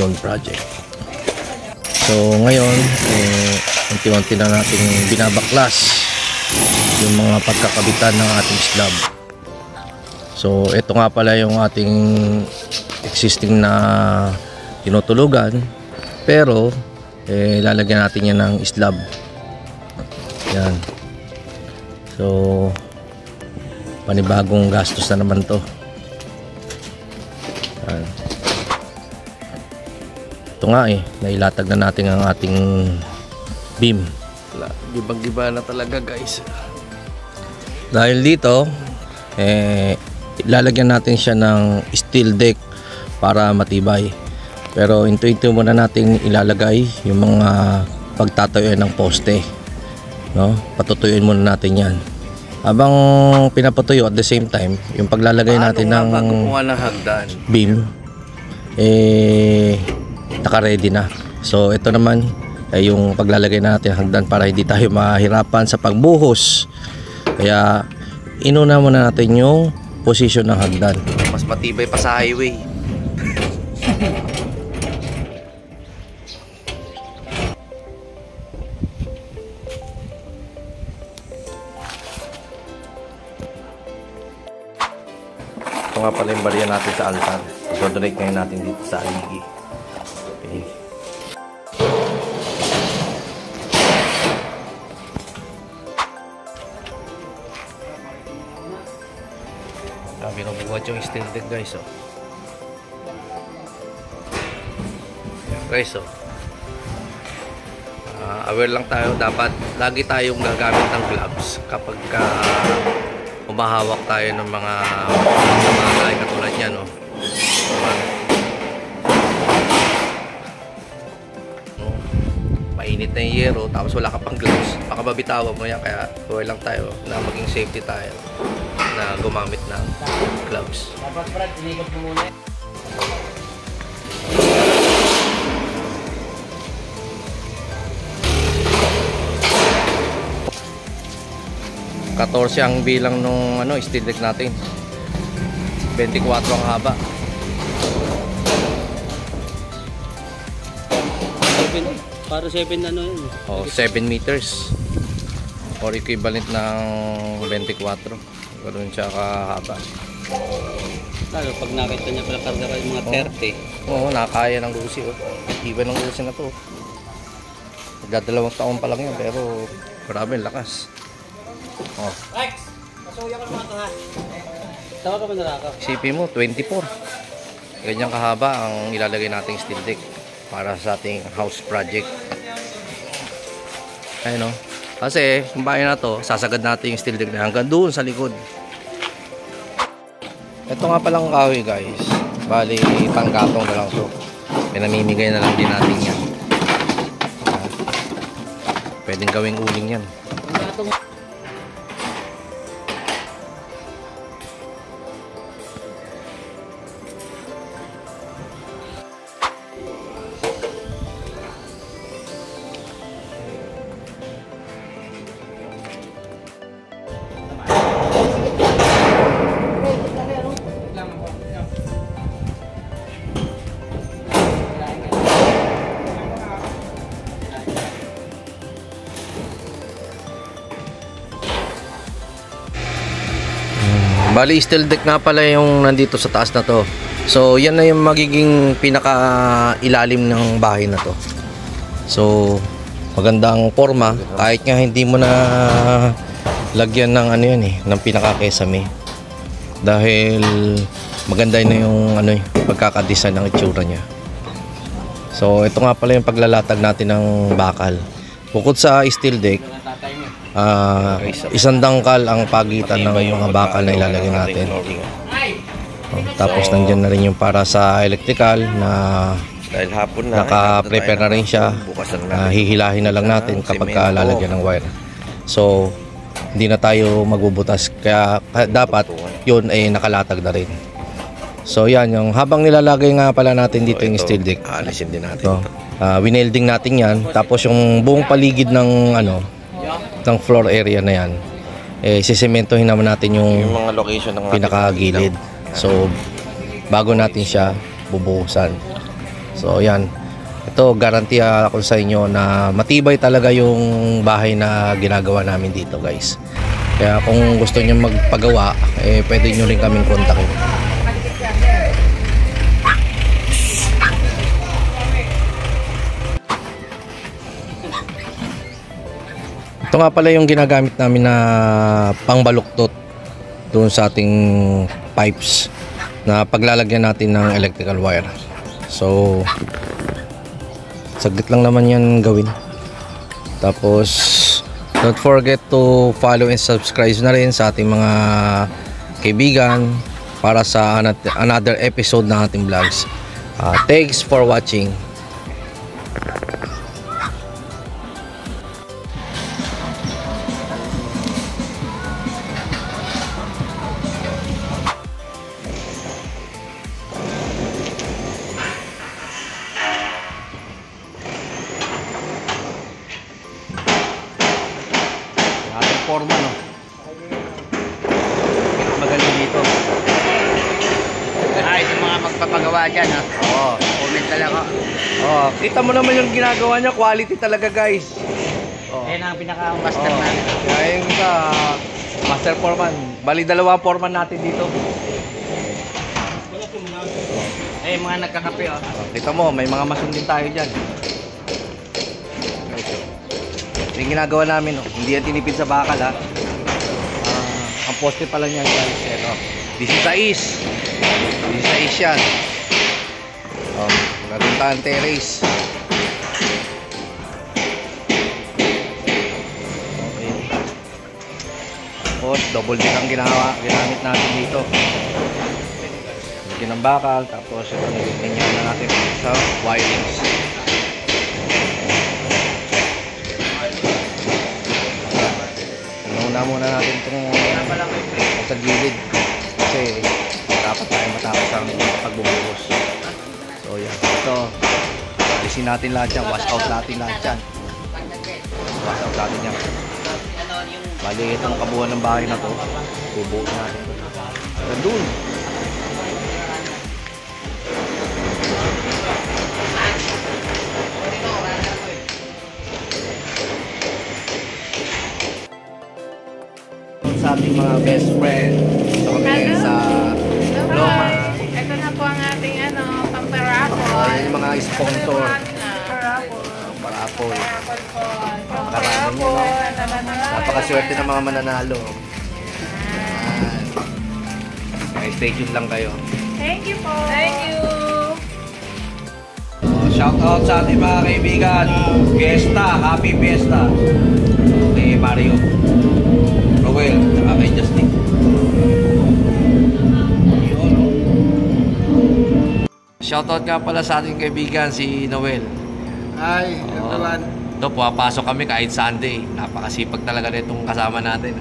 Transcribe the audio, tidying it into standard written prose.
construction project. So ngayon unti-unti na nating binabaklas yung mga pagkakabitan ng ating slab. So ito nga pala yung ating existing na tinutulugan, pero lalagyan natin yan ng slab. Yan. So panibagong gastos na naman to. Yan. Ito nga nailatag na natin ang ating beam. Gibang-giba na talaga guys. Dahil dito lalagyan natin siya ng steel deck para matibay. Pero into muna natin ilalagay yung mga pagtatayuan ng poste, no? Patutuyuin muna natin yan. Habang pinapatuyo at the same time, yung paglalagay natin ng beam naka-ready na. So ito naman ay yung paglalagay natin hagdan para hindi tayo mahirapan sa pagbuhos. Kaya inuna muna natin yung position ng hagdan. Mas matibay pa sa highway. Ito nga pala yung barya natin sa altar. So-donate ngayon natin dito sa aligi. Okay. Binubuhat yung steel deck guys. Guys, aware lang tayo, dapat lagi tayong gagamit ng gloves kapag humahawak tayo ng mga bagay katulad yan, no? Mainit na yung yero tapos wala ka pang gloves, baka mabitawan mo yan. Kaya aware lang tayo na maging safety tayo na gumamit ng gloves. Dapat Brad, inikot mo muna. Katorse ang bilang nung steel deck natin. 24 ang haba. 7, para 7 yun. Oh, 7 meters. Or equivalent ng 24. Ganoon siya kahaba. Lalo pag nakita niya pala karga yung mga 30. Oo, nakakaya ng Lucy. Iba ng Lucy na to. Nagdadalawang taon pa lang yan, pero grabe lakas. Rex! Pasuya ko naman ito ha. Tawa ka ba narakaw? Isipin mo, 24. Ganyan kahaba ang ilalagay nating steel deck para sa ating house project. Ayun o. Kasi kung bahay na to, sasagad natin yung steel deck na hanggang doon sa likod. Ito nga palang kahoy guys. Bali, panggatong na lang to. Pinamimigay na lang din natin yan. Pwedeng gawing uling yan. Bali, steel deck nga pala yung nandito sa taas na to. So yan na yung magiging pinaka ilalim ng bahay na to. So magandang forma, kahit nga hindi mo na lagyan ng ng pinaka kesame. Dahil maganda na yung pagkakadesign ng itsura niya. So ito nga pala yung paglalatag natin ng bakal. Bukod sa steel deck, isang dangkal ang pagitan ng mga bakal na ilalagay natin. Tapos nandyan na rin yung para sa electrical na dahil hapon na naka-prepare na rin siya. Hihilahin na lang natin kapag lalagyan ng wire. So hindi na tayo magbubutas, kaya dapat yun ay nakalatag na rin. So yan, yung habang nilalagay nga pala natin dito yung steel deck, alisin din natin. Winelding natin yan. Tapos yung buong paligid ng ng floor area na yan, sisementohin naman natin yung mga location ng pinakagilid. So bago natin siya bubuhusan. So yan, ito guarantee ako sa inyo na matibay talaga yung bahay na ginagawa namin dito guys. Kaya kung gusto niyo magpagawa, pwede nyo rin kaming kontakin. Ito nga pala yung ginagamit namin na pangbaluktot doon sa ating pipes na paglalagyan natin ng electrical wire. So saglit lang naman yan gawin. Tapos don't forget to follow and subscribe na rin sa ating mga kaibigan para sa another episode ng ating vlogs. Thanks for watching. Forma, no? Magaling dito. Yung mga magpapagawa dyan, ha? Oo. Comment na lang, ha? Oh, kita mo naman yung ginagawa niya, quality talaga, guys. Oh. Yan ang pinaka-master namin. Kaya yung master foreman. Bali, 2 foreman natin dito. Mga nagkakape, oh. Kita mo, may mga mason din tayo dyan. Yung ginagawa namin, hindi yan tinipid sa bakal, ha. Ang poste pala niyan, guys, this is the east yan. Natuntahan terrace. Okay. Tapos double deck ang ginamit natin dito. Lagyan ng bakal, tapos ito nilagyan na natin sa wirings. Muna natin itong sa gilid kasi dapat tayo matapos ang pagbubuhos. So yan, ito alisin natin lahat yan, wash out natin lahat yan, wash out natin yan. Bali itong kabuuan ng bahay na to bubuo natin doon. Sa ating mga best friend. Ito kami sa Loma. Ito na po ang ating pamparaffle. Yung mga sponsor. Paraffle. Paraffle. Napakaswerte ng mga mananalo. Stay tuned lang kayo. Thank you po. Thank you. Shout out sa ating mga kaibigan. Fiesta, happy Fiesta. Kay Mario, Rowell, saka kay Justin. Shoutout nga pala sa ating kaibigan si Noel. Hi, everyone. Ito, pumapasok kami kahit Sunday. Napakasipag talaga nitong kasama natin.